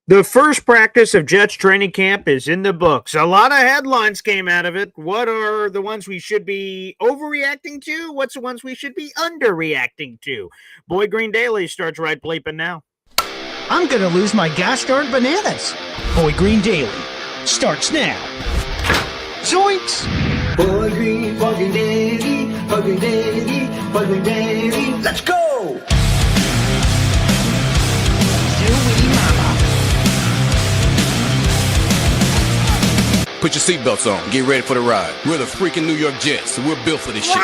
The first practice of Jets training camp is in the books. A lot of headlines came out of it. What are the ones we should be overreacting to? What's the ones we should be underreacting to? Boy Green Daily starts right bleeping now. I'm gonna lose my gosh darn bananas. Boy Green Daily starts now. Zoinks! Boy Green Daily, Boy Green Daily, Boy Green Daily. Let's go! Put your seatbelts on. Get ready for the ride. We're the freaking New York Jets, so we're built for this shit.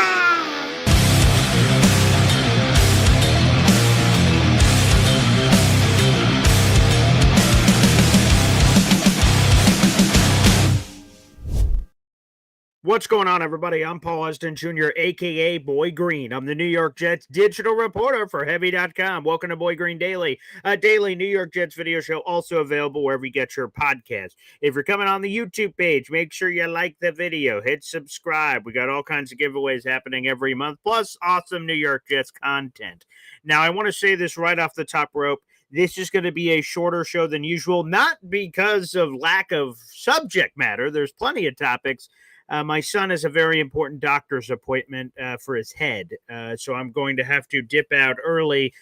What's going on, everybody? I'm Paul Heston Jr., a.k.a. Boy Green. I'm the New York Jets digital reporter for Heavy.com. Welcome to Boy Green Daily, a daily New York Jets video show, also available wherever you get your podcast. If you're coming on the YouTube page, make sure you like the video, hit subscribe. We got all kinds of giveaways happening every month, plus awesome New York Jets content. Now, I want to say this right off the top rope. This is going to be a shorter show than usual, not because of lack of subject matter. There's plenty of topics. My son has a very important doctor's appointment for his head, so I'm going to have to dip out early.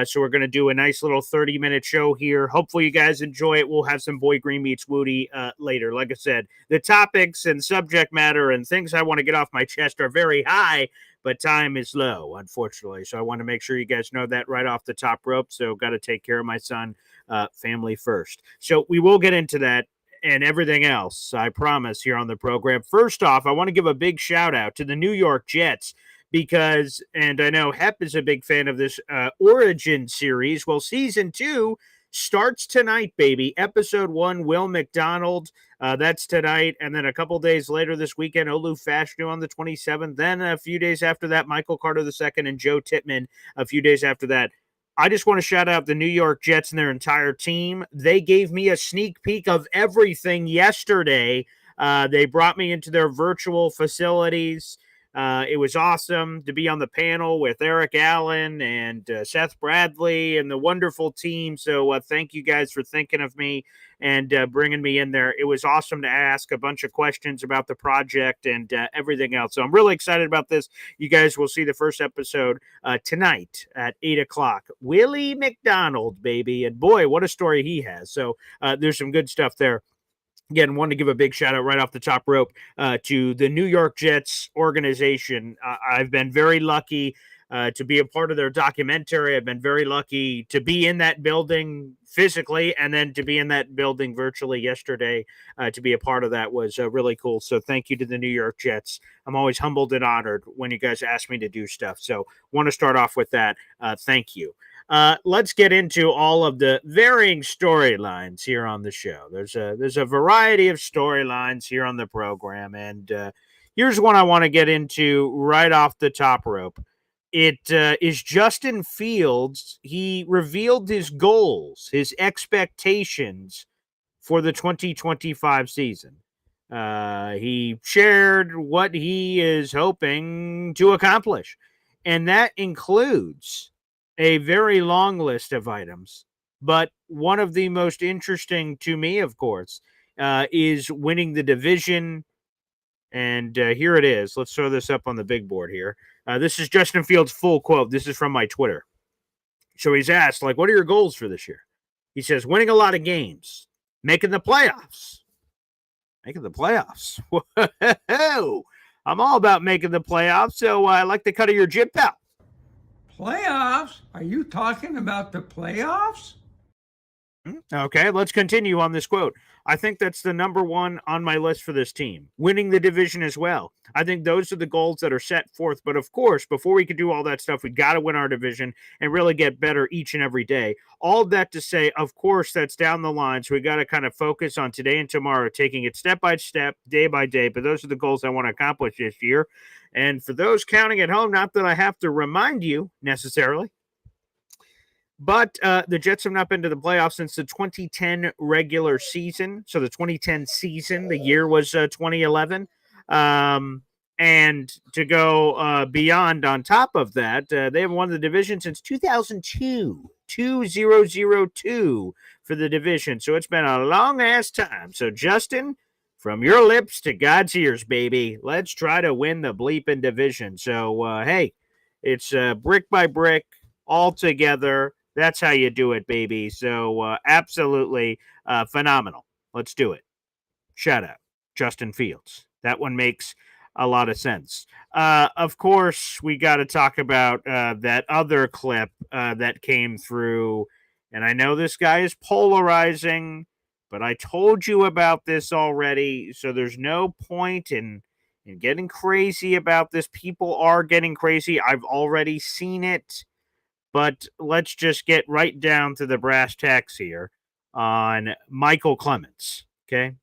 So we're going to do a nice little 30-minute show here. Hopefully you guys enjoy it. We'll have some Boy Green Meets Woody later. Like I said, the topics and subject matter and things I want to get off my chest are very high, but time is low, unfortunately. So I want to make sure you guys know that right off the top rope. So got to take care of my son, family first. So we will get into that and everything else, I promise, here on the program. First off, I want to give a big shout out to the New York Jets because, and I know Hep is a big fan of this Origin series. Well, season 2 starts tonight, baby. Episode 1, Will McDonald, that's tonight. And then a couple days later this weekend, Olu Fashanu on the 27th. Then a few days after that, Michael Carter II and Joe Tippmann a few days after that. I just want to shout out the New York Jets and their entire team. They gave me a sneak peek of everything yesterday. They brought me into their virtual facilities. It was awesome to be on the panel with Eric Allen and Seth Bradley and the wonderful team. So thank you guys for thinking of me and bringing me in there. It was awesome to ask a bunch of questions about the project and everything else. So I'm really excited about this. You guys will see the first episode tonight at 8 o'clock. Willie McDonald, baby. And boy, what a story he has. So there's some good stuff there. Again, wanted to give a big shout out right off the top rope to the New York Jets organization. I've been very lucky to be a part of their documentary. I've been very lucky to be in that building physically and then to be in that building virtually yesterday. To be a part of that was really cool. So thank you to the New York Jets. I'm always humbled and honored when you guys ask me to do stuff. So want to start off with that. Thank you. Let's get into all of the varying storylines here on the show. There's a variety of storylines here on the program, and here's one I want to get into right off the top rope. It is Justin Fields. He revealed his goals, his expectations for the 2025 season. He shared what he is hoping to accomplish, and that includes a very long list of items, but one of the most interesting to me, of course, is winning the division. And here it is. Let's throw this up on the big board here. This is Justin Fields' full quote. This is from my Twitter. So he's asked, like, what are your goals for this year? He says, winning a lot of games, making the playoffs. Making the playoffs. Whoa. I'm all about making the playoffs, so I like the cut of your jib, pal. Playoffs? Are you talking about the playoffs? Okay, let's continue on this quote. I think that's the number one on my list for this team. Winning the division as well. I think those are the goals that are set forth. But of course, before we can do all that stuff, we got to win our division and really get better each and every day. All that to say, of course, that's down the line. So we got to kind of focus on today and tomorrow, taking it step by step, day by day. But those are the goals I want to accomplish this year. And for those counting at home, not that I have to remind you necessarily, but the Jets have not been to the playoffs since the 2010 regular season. So the 2010 season, the year was 2011. And to go beyond on top of that, they haven't won the division since 2002, 2002 for the division. So it's been a long ass time. So, Justin, from your lips to God's ears, baby, let's try to win the bleeping division. So, hey, it's brick by brick, all together. That's how you do it, baby. So, absolutely phenomenal. Let's do it. Shout out, Justin Fields. That one makes a lot of sense. Of course, we got to talk about that other clip that came through. And I know this guy is polarizing, but I told you about this already. So there's no point in getting crazy about this. People are getting crazy. I've already seen it. But let's just get right down to the brass tacks here on Michael Clemens. Okay.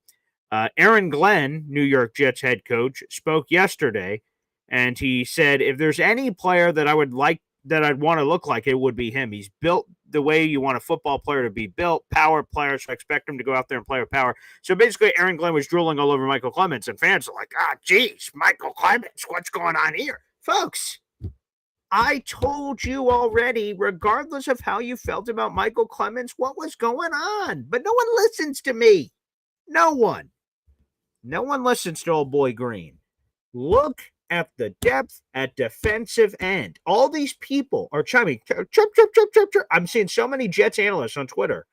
Aaron Glenn, New York Jets head coach, spoke yesterday, and he said, if there's any player that I would like, that I'd want to look like, it would be him. He's built the way you want a football player to be built, power player, so I expect him to go out there and play with power. So basically, Aaron Glenn was drooling all over Michael Clemens, and fans are like, geez, Michael Clemens, what's going on here? Folks, I told you already, regardless of how you felt about Michael Clemens, what was going on. But no one listens to me. No one. No one listens to old boy Green. Look at the depth at defensive end. All these people are chiming. Chirp, chirp, chirp, chirp, chirp. I'm seeing so many Jets analysts on Twitter.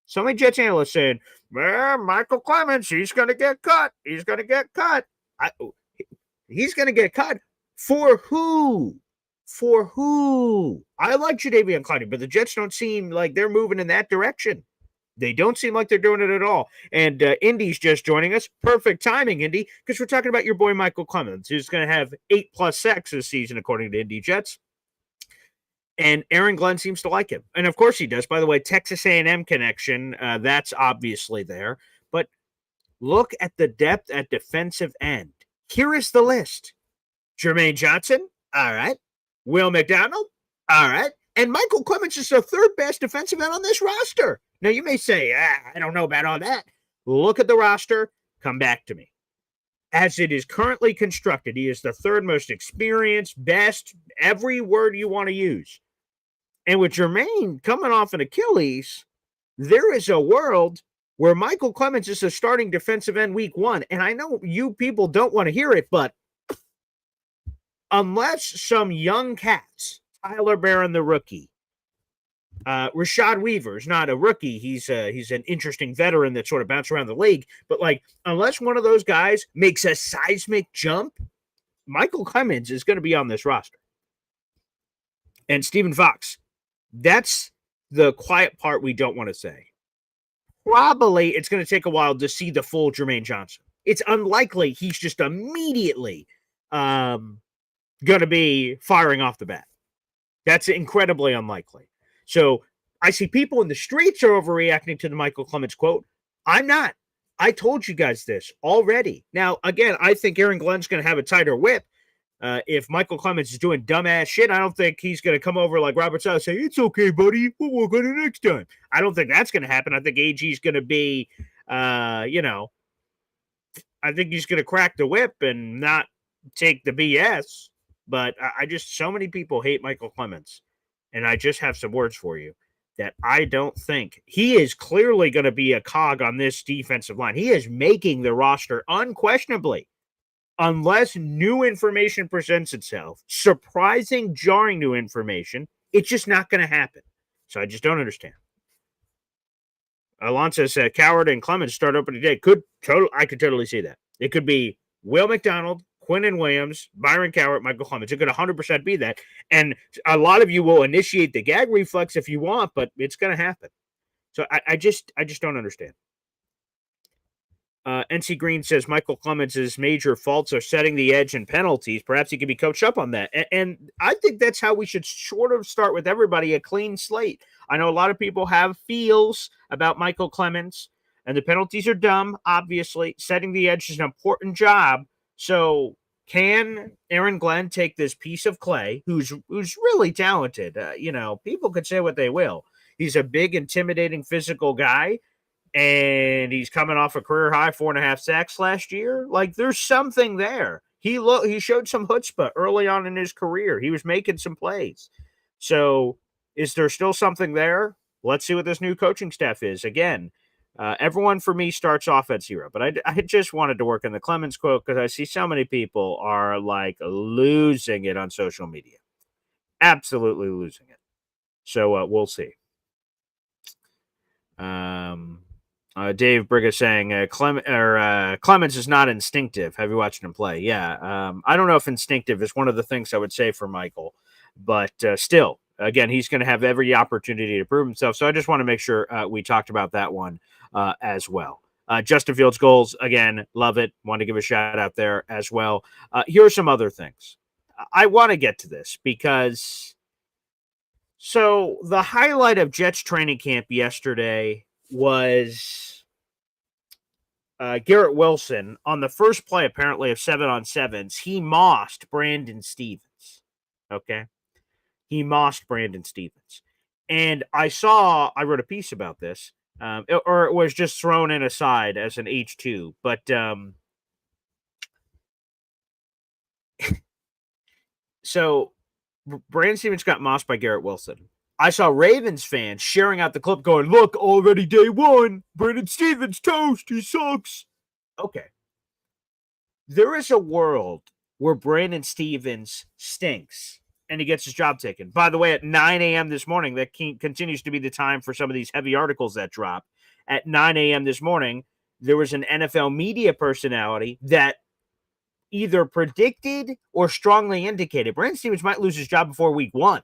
So many Jets analysts saying, Michael Clemens, he's going to get cut. He's going to get cut. He's going to get cut. For who? For who? I like Jadeveon Clowney, but the Jets don't seem like they're moving in that direction. They don't seem like they're doing it at all. And Indy's just joining us. Perfect timing, Indy, because we're talking about your boy Michael Clemens, who's going to have 8+ sacks this season, according to Indy Jets. And Aaron Glenn seems to like him. And, of course, he does. By the way, Texas A&M connection, that's obviously there. But look at the depth at defensive end. Here is the list. Jermaine Johnson, all right. Will McDonald, all right. And Michael Clemens is the third best defensive end on this roster. Now, you may say, I don't know about all that. Look at the roster. Come back to me. As it is currently constructed, he is the third most experienced, best, every word you want to use. And with Jermaine coming off an Achilles, there is a world where Michael Clemens is a starting defensive end week 1. And I know you people don't want to hear it, but unless some young cats, Tyler Barron, the rookie, Rashad Weaver is not a rookie. He's an interesting veteran that sort of bounced around the league. But, like, unless one of those guys makes a seismic jump, Michael Clemens is going to be on this roster. And Stephen Fox, that's the quiet part we don't want to say. Probably it's going to take a while to see the full Jermaine Johnson. It's unlikely he's just immediately going to be firing off the bat. That's incredibly unlikely. So I see people in the streets are overreacting to the Michael Clemens quote. I'm not. I told you guys this already. Now, again, I think Aaron Glenn's going to have a tighter whip. If Michael Clemens is doing dumbass shit, I don't think he's going to come over like Robert Sala and say, it's okay, buddy. We'll work on it next time. I don't think that's going to happen. I think AG is going to be, I think he's going to crack the whip and not take the BS. But I just, so many people hate Michael Clemens. And I just have some words for you that I don't think he is clearly going to be a cog on this defensive line. He is making the roster unquestionably, unless new information presents itself, surprising, jarring new information. It's just not going to happen. So I just don't understand. Alonso said Coward and Clemens start opening day. I could totally see that. It could be Will McDonald, Quinnen Williams, Byron Cowart, Michael Clemens. It could 100% be that. And a lot of you will initiate the gag reflex if you want, but it's going to happen. So I just don't understand. NC Green says Michael Clemens' major faults are setting the edge and penalties. Perhaps he could be coached up on that. And I think that's how we should sort of start with everybody, a clean slate. I know a lot of people have feels about Michael Clemens, and the penalties are dumb, obviously. Setting the edge is an important job. So can Aaron Glenn take this piece of clay, who's really talented? People could say what they will. He's a big, intimidating, physical guy, and he's coming off a career high 4.5 sacks last year. Like, there's something there. He showed some chutzpah early on in his career. He was making some plays. So is there still something there? Let's see what this new coaching staff is. Again, everyone for me starts off at 0, but I just wanted to work in the Clemens quote because I see so many people are like losing it on social media. Absolutely losing it. So we'll see. Dave Brigga saying Clemens is not instinctive. Have you watched him play? Yeah. I don't know if instinctive is one of the things I would say for Michael, but still, again, he's going to have every opportunity to prove himself. So I just want to make sure we talked about that one as well. Justin Fields goals, again, love it. Want to give a shout out there as well. Here are some other things. I want to get to this because so the highlight of Jets training camp yesterday was Garrett Wilson on the first play, apparently, of 7-on-7s. He mossed Brandon Stephens. Okay. He mossed Brandon Stephens. And I wrote a piece about this, or it was just thrown in aside as an H2. But so Brandon Stephens got mossed by Garrett Wilson. I saw Ravens fans sharing out the clip going, look, already day one. Brandon Stephens toast. He sucks. Okay. There is a world where Brandon Stephens stinks and he gets his job taken. By the way, at 9 a.m. this morning, that continues to be the time for some of these heavy articles that drop. At 9 a.m. this morning, there was an NFL media personality that either predicted or strongly indicated Brandon Stephens might lose his job before week 1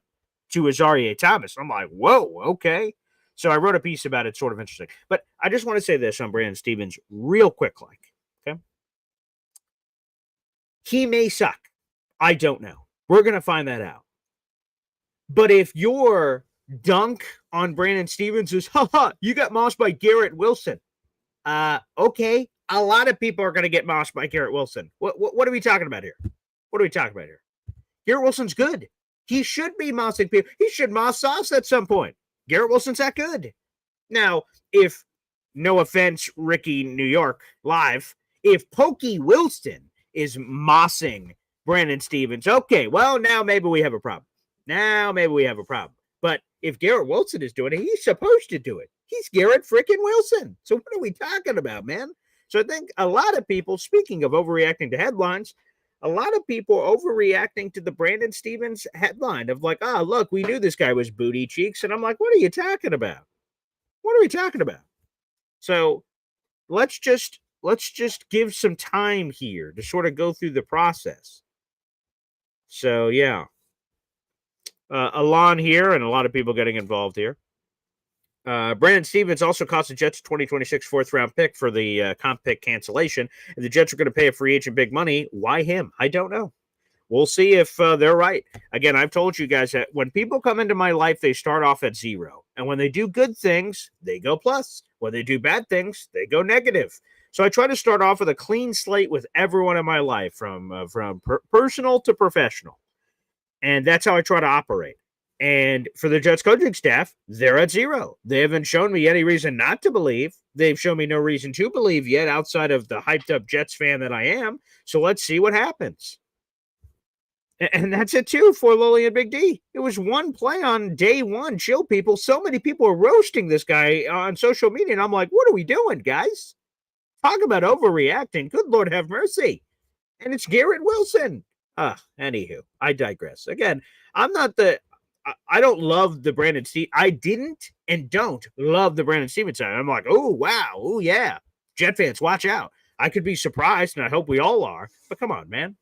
to Azaria Thomas. I'm like, whoa, okay. So I wrote a piece about it, sort of interesting. But I just want to say this on Brandon Stephens real quick, okay? He may suck. I don't know. We're going to find that out. But if your dunk on Brandon Stephens is, you got mossed by Garrett Wilson. Okay. A lot of people are going to get mossed by Garrett Wilson. What are we talking about here? Garrett Wilson's good. He should be mossing people. He should moss Sauce at some point. Garrett Wilson's that good. Now, if, no offense, Ricky New York live, if Pokey Wilson is mossing Brandon Stephens, okay, well, now maybe we have a problem. But if Garrett Wilson is doing it, he's supposed to do it. He's Garrett freaking Wilson. So what are we talking about, man? So I think a lot of people, speaking of overreacting to headlines, a lot of people are overreacting to the Brandon Stephens headline of like, look, we knew this guy was booty cheeks. And I'm like, what are you talking about? So let's just give some time here to sort of go through the process. So, yeah. Alon here and a lot of people getting involved here. Brandon Stephens also cost the Jets a 2026 fourth-round pick for the comp pick cancellation. If the Jets are going to pay a free agent big money, why him? I don't know. We'll see if they're right. Again, I've told you guys that when people come into my life, they start off at 0. And when they do good things, they go plus. When they do bad things, they go negative. So I try to start off with a clean slate with everyone in my life, from personal to professional. And that's how I try to operate. And for the Jets coaching staff, they're at 0. They haven't shown me any reason not to believe. They've shown me no reason to believe yet outside of the hyped-up Jets fan that I am. So let's see what happens. And that's it, too, for Lily and Big D. It was one play on day one. Chill, people. So many people are roasting this guy on social media. And I'm like, what are we doing, guys? Talk about overreacting. Good Lord have mercy. And it's Garrett Wilson. Anywho, I digress. Again, I don't love the Brandon Stevens. I didn't and don't love the Brandon Stevens side. I'm like, oh, wow. Oh, yeah. Jet fans, watch out. I could be surprised, and I hope we all are. But come on, man.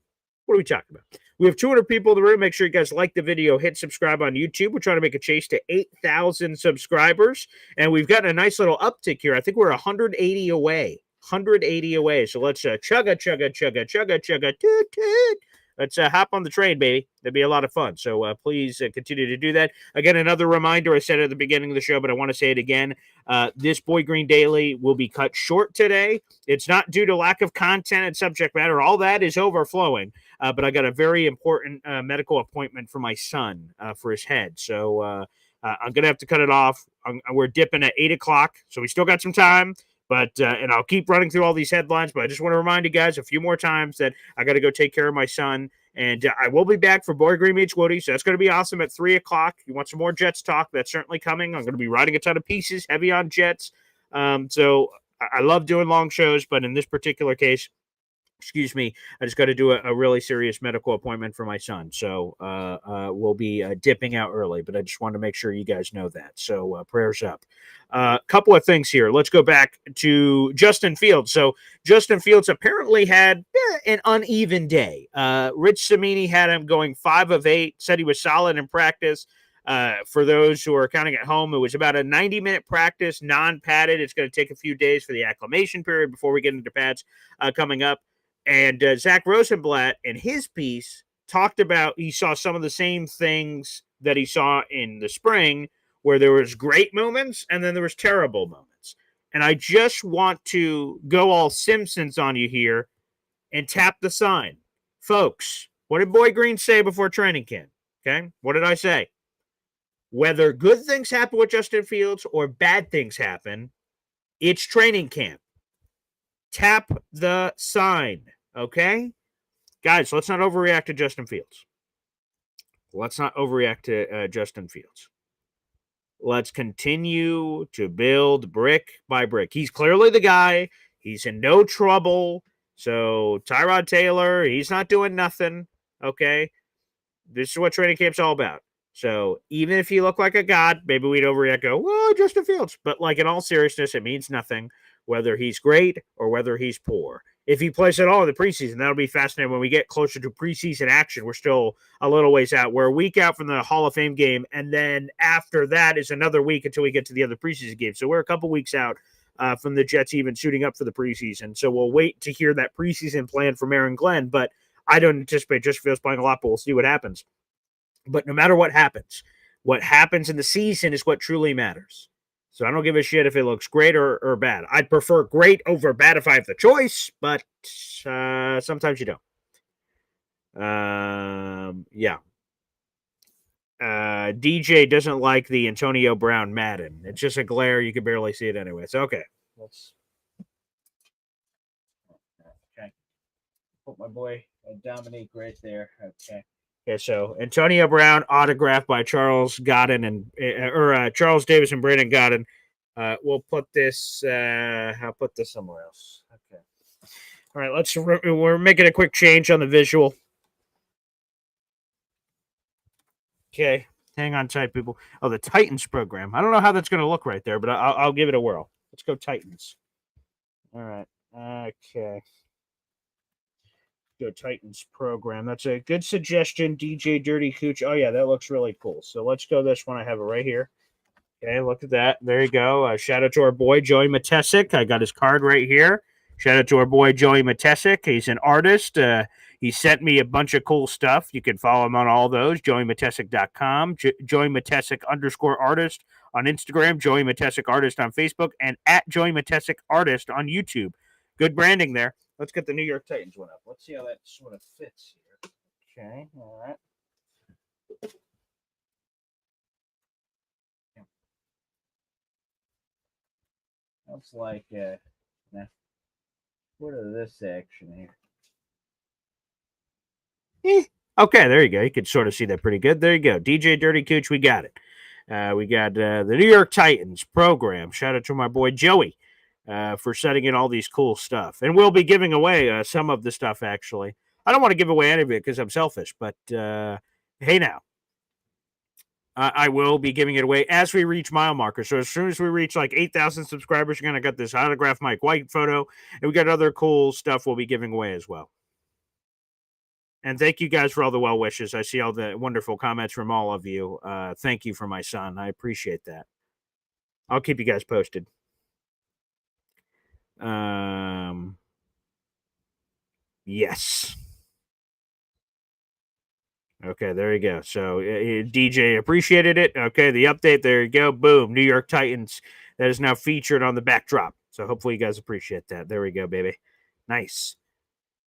What are we talking about? We have 200 people in the room. Make sure you guys like the video. Hit subscribe on YouTube. We're trying to make a chase to 8,000 subscribers. And we've gotten a nice little uptick here. I think we're 180 away. 180 away. So let's chugga, toot, toot. Let's hop on the train, baby. That'd be a lot of fun. So please continue to do that. Again, another reminder, I said it at the beginning of the show, but I want to say it again. This Boy Green Daily will be cut short today. It's not due to lack of content and subject matter. All that is overflowing. But I got a very important medical appointment for my son for his head. So I'm going to have to cut it off. We're dipping at 8 o'clock, so we still got some time. But and I'll keep running through all these headlines, but I just want to remind you guys a few more times that I got to go take care of my son. And I will be back for Boy Green Meets Woody, so that's going to be awesome at 3 o'clock. You want some more Jets talk? That's certainly coming. I'm going to be writing a ton of pieces, heavy on Jets. So I love doing long shows, but in this particular case, excuse me, I just got to do a really serious medical appointment for my son. So we'll be dipping out early, but I just wanted to make sure you guys know that. So prayers up. A couple of things here. Let's go back to Justin Fields. So Justin Fields apparently had an uneven day. Rich Cimini had him going 5 of 8, said he was solid in practice. For those who are counting at home, it was about a 90-minute practice, non-padded. It's going to take a few days for the acclimation period before we get into pads coming up. And Zach Rosenblatt, in his piece, talked about he saw some of the same things that he saw in the spring, where there was great moments and then there was terrible moments. And I just want to go all Simpsons on you here and tap the sign. Folks, what did Boy Green say before training camp? Okay, what did I say? Whether good things happen with Justin Fields or bad things happen, it's training camp. Tap the sign, okay? Guys, let's not overreact to Justin Fields. Let's not overreact to Justin Fields. Let's continue to build brick by brick. He's clearly the guy. He's in no trouble. So Tyrod Taylor, he's not doing nothing, okay? This is what training camp's all about. So even if you look like a god, maybe we'd overreact, go, whoa, Justin Fields. But like in all seriousness, it means nothing, whether he's great or whether he's poor. If he plays at all in the preseason, that'll be fascinating when we get closer to preseason action. We're still a little ways out. We're a week out from the Hall of Fame game, and then after that is another week until we get to the other preseason games. So we're a couple weeks out from the Jets even suiting up for the preseason. So we'll wait to hear that preseason plan from Aaron Glenn, but I don't anticipate Justin Fields playing a lot, but we'll see what happens. But no matter what happens in the season is what truly matters. So I don't give a shit if it looks great or bad. I'd prefer great over bad if I have the choice, but sometimes you don't. Yeah. DJ doesn't like the Antonio Brown Madden. It's just a glare. You can barely see it anyway. So, okay. Let's put my boy Dominique right there. Okay. Okay, so Antonio Brown, autographed by Charles Godin and Charles Davis and Brandon Godin. We'll put this. I'll put this somewhere else. Okay. All right. We're making a quick change on the visual. Okay, hang on tight, people. Oh, the Titans program. I don't know how that's going to look right there, but I'll give it a whirl. Let's go Titans. All right. Okay. Go Titans program. That's a good suggestion, DJ Dirty Cooch. Oh, yeah, that looks really cool. So let's go this one. I have it right here. Okay, look at that. There you go. Shout out to our boy, Joey Matesic. I got his card right here. Shout out to our boy, Joey Matesic. He's an artist. He sent me a bunch of cool stuff. You can follow him on all those, joeymatesic.com, Joey Matesic _artist on Instagram, Joey Matesic artist on Facebook, and at Joey Matesic artist on YouTube. Good branding there. Let's get the New York Titans one up. Let's see how that sort of fits here. Okay, all right. Looks like, what is this section here? Okay, there you go. You can sort of see that pretty good. There you go. DJ Dirty Cooch, we got it. We got the New York Titans program. Shout out to my boy Joey for setting in all these cool stuff. And we'll be giving away some of the stuff, actually. I don't want to give away any of it because I'm selfish, but hey now. I will be giving it away as we reach mile markers. So as soon as we reach like 8,000 subscribers, you're going to get this autographed Mike White photo. And we got other cool stuff we'll be giving away as well. And thank you guys for all the well wishes. I see all the wonderful comments from all of you. Thank you for my son. I appreciate that. I'll keep you guys posted. Yes. Okay, there you go. So DJ appreciated it. Okay, the update, there you go. Boom, New York Titans. That is now featured on the backdrop. So hopefully you guys appreciate that. There we go, baby. Nice.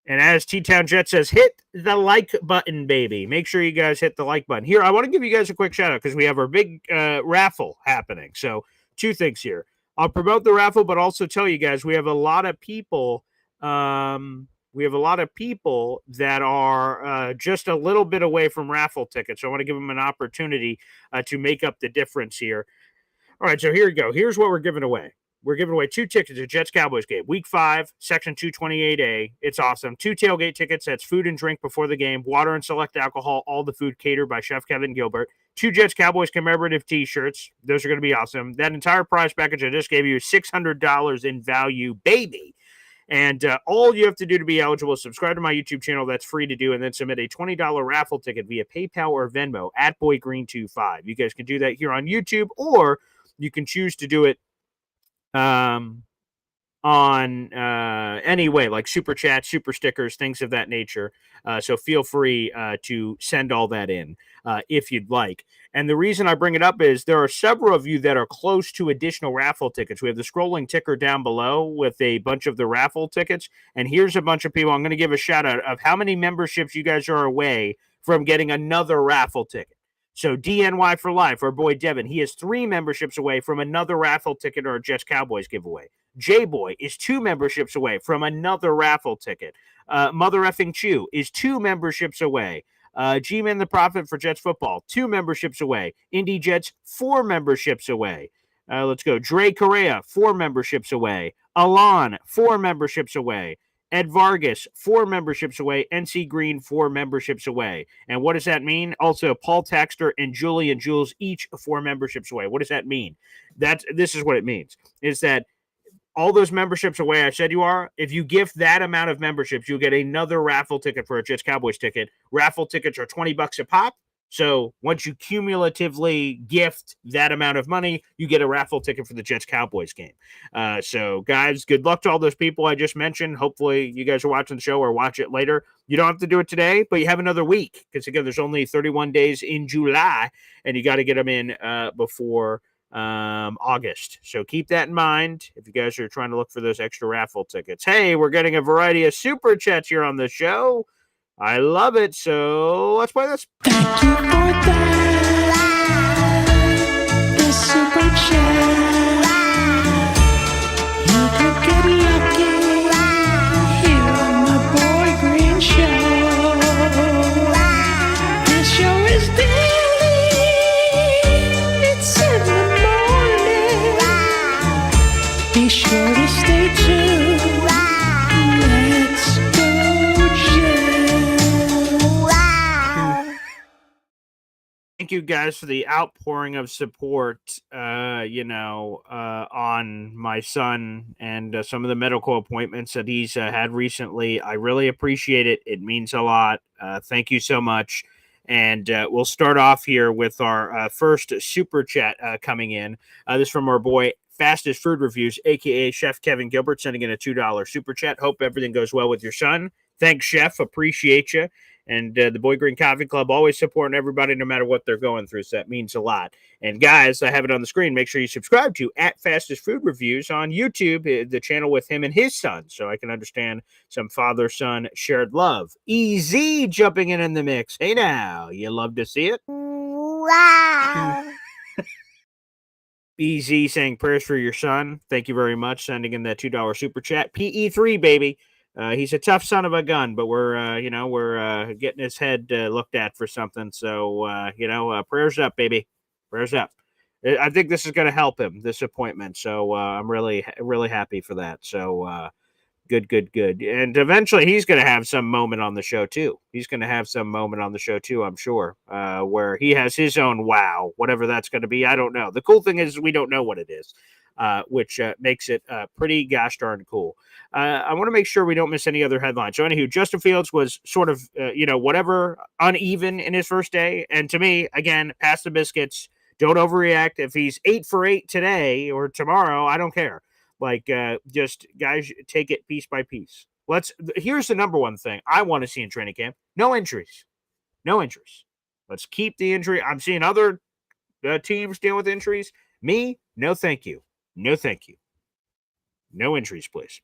And as T-Town Jet says, hit the like button, baby. Make sure you guys hit the like button. Here, I want to give you guys a quick shout out because we have our big raffle happening. So 2 things here. I'll promote the raffle, but also tell you guys we have a lot of people. We have a lot of people that are just a little bit away from raffle tickets. So I want to give them an opportunity to make up the difference here. All right, so here we go. Here's what we're giving away. We're giving away 2 tickets to Jets Cowboys game, Week 5, Section 228A. It's awesome. 2 tailgate tickets. That's food and drink before the game, water and select alcohol, all the food catered by Chef Kevin Gilbert. 2 Jets Cowboys commemorative T-shirts. Those are going to be awesome. That entire prize package I just gave you is $600 in value, baby. And all you have to do to be eligible is subscribe to my YouTube channel. That's free to do. And then submit a $20 raffle ticket via PayPal or Venmo at BoyGreen25. You guys can do that here on YouTube, or you can choose to do it on any way, like super chat, super stickers, things of that nature. So feel free to send all that in if you'd like. And the reason I bring it up is there are several of you that are close to additional raffle tickets. We have the scrolling ticker down below with a bunch of the raffle tickets. And here's a bunch of people. I'm going to give a shout out of how many memberships you guys are away from getting another raffle ticket. So DNY for life, our boy Devin, he is 3 memberships away from another raffle ticket or a Jets Cowboys giveaway. J-Boy is 2 memberships away from another raffle ticket. Mother effing Chew is 2 memberships away. G-Man the Prophet for Jets football, 2 memberships away. Indy Jets, 4 memberships away. Let's go. Dre Correa, 4 memberships away. Alon, 4 memberships away. Ed Vargas, 4 memberships away. NC Green, 4 memberships away. And what does that mean? Also, Paul Taxter and Julian Jules, each 4 memberships away. What does that mean? This is what it means, is that all those memberships away I said you are, if you gift that amount of memberships, you'll get another raffle ticket for a Jets Cowboys ticket. Raffle tickets are $20 a pop. So once you cumulatively gift that amount of money, you get a raffle ticket for the Jets Cowboys game. So guys, good luck to all those people I just mentioned. Hopefully you guys are watching the show or watch it later. You don't have to do it today, but you have another week, because again, there's only 31 days in July, and you got to get them in before August. So keep that in mind if you guys are trying to look for those extra raffle tickets. Hey, we're getting a variety of super chats here on the show. I love it. So let's play this. Thank you for that. The super chat. You could get lucky here on the Boy Green Show. This show is daily. It's in the morning. Be sure to stay tuned. Let's go, Thank you guys for the outpouring of support, on my son and some of the medical appointments that he's had recently. I really appreciate it. It means a lot. Thank you so much. And we'll start off here with our first super chat coming in. This is from our boy Fastest Food Reviews, a.k.a. Chef Kevin Gilbert, sending in a $2 super chat. Hope everything goes well with your son. Thanks, Chef. Appreciate you. And the Boy Green Coffee Club always supporting everybody no matter what they're going through. So that means a lot. And guys, I have it on the screen. Make sure you subscribe to @Fastest Food Reviews on YouTube, the channel with him and his son, so I can understand some father-son shared love. EZ jumping in the mix. Hey now, you love to see it? Wow. EZ saying prayers for your son. Thank you very much. Sending in that $2 super chat. PE3, baby. He's a tough son of a gun, but we're getting his head looked at for something. So, prayers up, baby. Prayers up. I think this is going to help him, this appointment. So I'm really, really happy for that. So good. And eventually he's going to have some moment on the show, too. I'm sure, where he has his own wow, whatever that's going to be. I don't know. The cool thing is we don't know what it is. Which makes it pretty gosh darn cool. I want to make sure we don't miss any other headlines. So anywho, Justin Fields was sort of, whatever, uneven in his first day. And to me, again, pass the biscuits. Don't overreact. If he's 8 for 8 today or tomorrow, I don't care. Like, just, guys, take it piece by piece. Here's the number one thing I want to see in training camp. No injuries. Let's keep the injury. I'm seeing other teams deal with injuries. Me, no thank you. No, thank you. No injuries, please.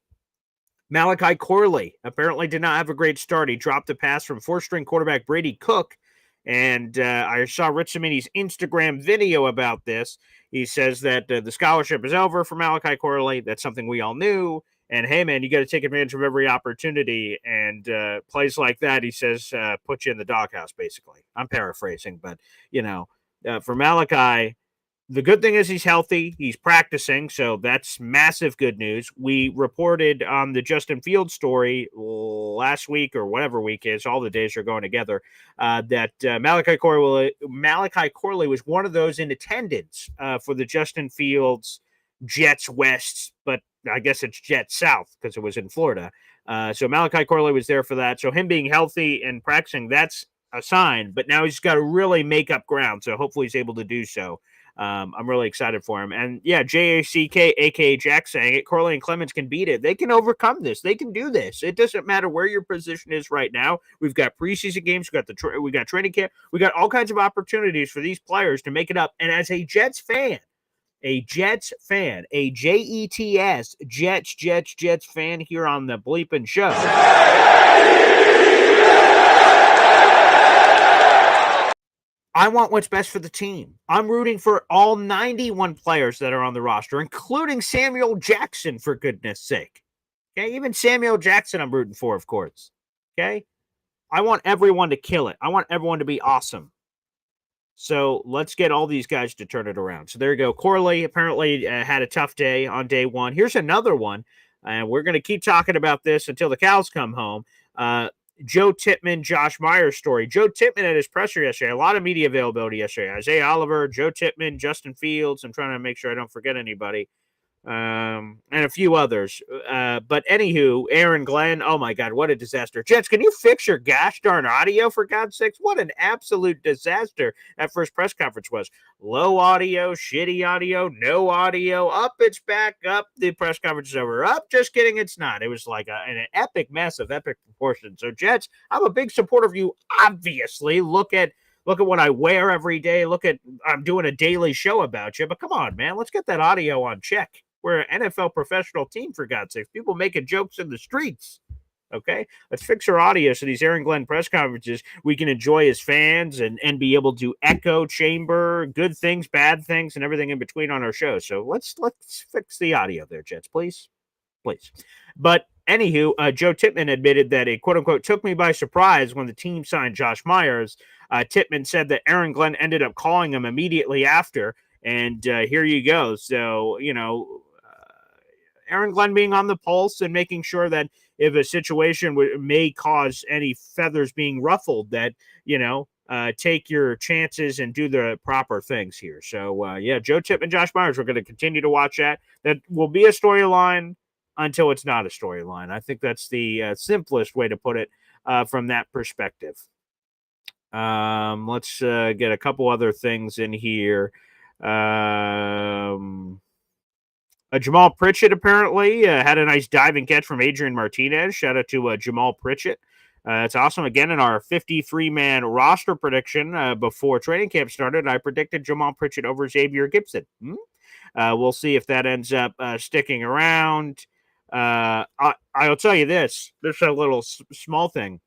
Malachi Corley apparently did not have a great start. He dropped a pass from 4th-string quarterback Brady Cook And I saw Rich Cimini's Instagram video about this. He says that the scholarship is over for Malachi Corley. That's something we all knew. And hey, man, you got to take advantage of every opportunity. And plays like that, he says, put you in the doghouse, basically. I'm paraphrasing, but, for Malachi, the good thing is he's healthy. He's practicing, so that's massive good news. We reported on the Justin Fields story last week or whatever week is. All the days are going together. That Malachi Corley was one of those in attendance for the Justin Fields Jets West, but I guess it's Jets South because it was in Florida. So Malachi Corley was there for that. So him being healthy and practicing, that's a sign. But now he's got to really make up ground. So hopefully he's able to do so. I'm really excited for him. And yeah, JACK, aka Jack, saying it. Corley and Clemens can beat it. They can overcome this. They can do this. It doesn't matter where your position is right now. We've got preseason games. We got training camp. We got all kinds of opportunities for these players to make it up. And as a Jets fan, a Jets fan here on the Bleepin' Show. I want what's best for the team. I'm rooting for all 91 players that are on the roster, including Samuel Jackson, for goodness sake. Okay, even Samuel Jackson I'm rooting for, of course. Okay? I want everyone to kill it. I want everyone to be awesome. So let's get all these guys to turn it around. So there you go. Corley apparently had a tough day on day one. Here's another one, and we're going to keep talking about this until the cows come home. Joe Tippmann, Josh Myers story. Joe Tippmann at his presser yesterday. A lot of media availability yesterday. Isaiah Oliver, Joe Tippmann, Justin Fields. I'm trying to make sure I don't forget anybody. And a few others. But anywho, Aaron Glenn, oh my God, what a disaster. Jets, can you fix your gosh darn audio, for God's sakes? What an absolute disaster that first press conference was. Low audio, shitty audio, no audio, up, it's back, up, the press conference is over, up, just kidding, it's not. It was like an epic mess of epic proportions. So Jets, I'm a big supporter of you, obviously. Look at what I wear every day. I'm doing a daily show about you, but come on, man, let's get that audio on check. We're an NFL professional team, for God's sake. People making jokes in the streets. Okay? Let's fix our audio so these Aaron Glenn press conferences, we can enjoy as fans and be able to echo chamber good things, bad things, and everything in between on our show. So let's fix the audio there, Jets, please. Please. But anywho, Joe Tippmann admitted that it, quote unquote, took me by surprise when the team signed Josh Myers. Tippmann said that Aaron Glenn ended up calling him immediately after. And here you go. So, Aaron Glenn being on the pulse and making sure that if a situation may cause any feathers being ruffled, that, take your chances and do the proper things here. So, Joe Tippmann, Josh Myers, we're going to continue to watch that. That will be a storyline until it's not a storyline. I think that's the simplest way to put it from that perspective. Let's get a couple other things in here. Jamal Pritchett apparently had a nice diving catch from Adrian Martinez. Shout out to Jamal Pritchett. It's awesome. Again, in our 53-man roster prediction before training camp started, I predicted Jamal Pritchett over Xavier Gibson. We'll see if that ends up sticking around. I'll tell you this. There's a little small thing.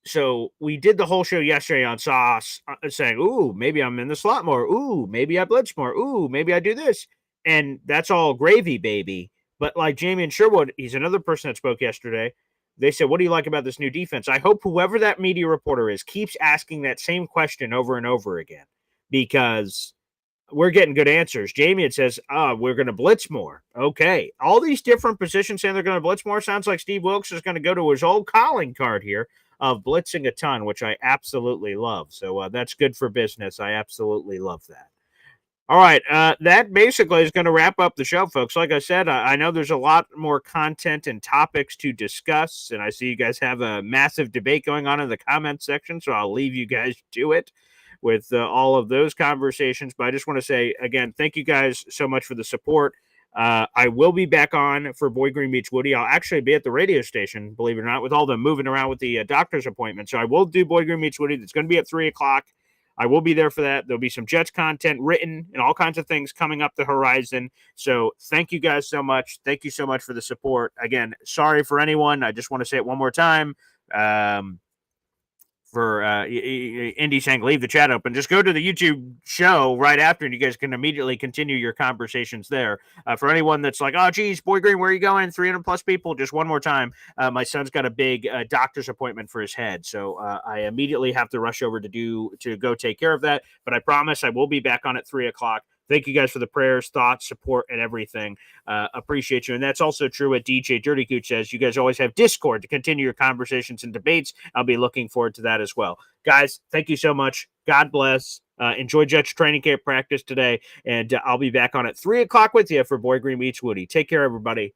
So we did the whole show yesterday on Sauce saying, ooh, maybe I'm in the slot more. Ooh, maybe I blitz more. Ooh, maybe I do this. And that's all gravy, baby. But like Jamie and Sherwood, he's another person that spoke yesterday. They said, what do you like about this new defense? I hope whoever that media reporter is keeps asking that same question over and over again, because we're getting good answers. Jamie, it says, we're going to blitz more. Okay. All these different positions saying they're going to blitz more. Sounds like Steve Wilkes is going to go to his old calling card here of blitzing a ton, which I absolutely love. So that's good for business. I absolutely love that. All right, that basically is going to wrap up the show, folks. Like I said, I know there's a lot more content and topics to discuss, and I see you guys have a massive debate going on in the comment section, so I'll leave you guys to it with all of those conversations. But I just want to say, again, thank you guys so much for the support. I will be back on for Boy Green Meets Woody. I'll actually be at the radio station, believe it or not, with all the moving around with the doctor's appointment. So I will do Boy Green Meets Woody. It's going to be at 3 o'clock. I will be there for that. There'll be some Jets content written and all kinds of things coming up the horizon. So thank you guys so much. Thank you so much for the support. Again, sorry for anyone. I just want to say it one more time. For for Indy saying leave the chat open. Just go to the YouTube show right after, and you guys can immediately continue your conversations there. For anyone that's like, oh, geez, Boy Green, where are you going? 300 plus people. Just one more time. My son's got a big doctor's appointment for his head, so I immediately have to rush over to go take care of that. But I promise I will be back on at 3:00. Thank you guys for the prayers, thoughts, support, and everything. Appreciate you. And that's also true what DJ Dirty Gooch says. You guys always have Discord to continue your conversations and debates. I'll be looking forward to that as well. Guys, thank you so much. God bless. Enjoy Jets training camp practice today. And I'll be back on at 3:00 with you for Boy Green Meets Woody. Take care, everybody.